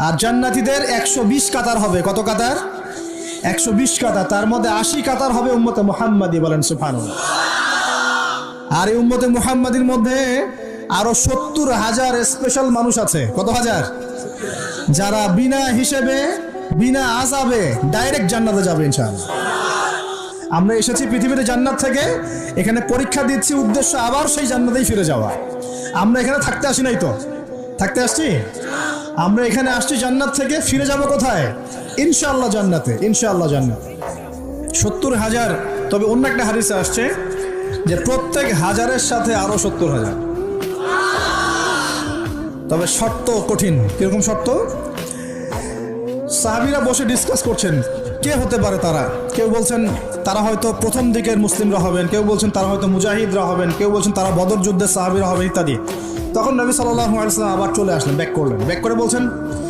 আর জান্নাতীদের 120 কাতার হবে। কত কাতার? 120 কাতার। তার মধ্যে 80 কাতার হবে উম্মতে মুহাম্মাদি, বলেন সুবহানাল্লাহ। আর এই উম্মতে মুহাম্মাদির মধ্যে আরো 70,000 স্পেশাল মানুষ আছে। কত হাজার? যারা বিনা হিসেবে বিনা আযাবে ডাইরেক্ট জান্নাতে যাবে ইনশাআল্লাহ। আমরা এসেছি পৃথিবীতে জান্নাত থেকে, এখানে পরীক্ষা দিচ্ছি, উদ্দেশ্য আবার সেই জান্নাতেই ফিরে যাওয়া। আমরা এখানে থাকতে আসি নাই তো, থাকতে আসছি। আমরা এখানে আসছি জান্নাত থেকে, ফিরে যাব কোথায়? ইনশাআল্লাহ জান্নাতে, ইনশাআল্লাহ জান্নাত। 70,000। তবে অন্য একটা হাদিসে আসছে যে প্রত্যেক হাজারের সাথে আরো 70,000। তবে শর্ত কঠিন। কিরকম শর্ত? সাহাবীরা বসে ডিসকাস করছেন কে হতে পারে তারা। কেউ বলছেন তারা হয়তো প্রথম দিকের মুসলিমরা হবেন, কেউ বলছেন তারা হয়তো মুজাহিদরা হবেন, কেউ বলছেন তারা বদর যুদ্ধের সাহাবীরা হবেন ইত্যাদি। তখন নবী সাল্লাল্লাহু আলাইহি ওয়াসাল্লাম আবার চলে আসলেন, ব্যাক করলেন, ব্যাক করে বলছেন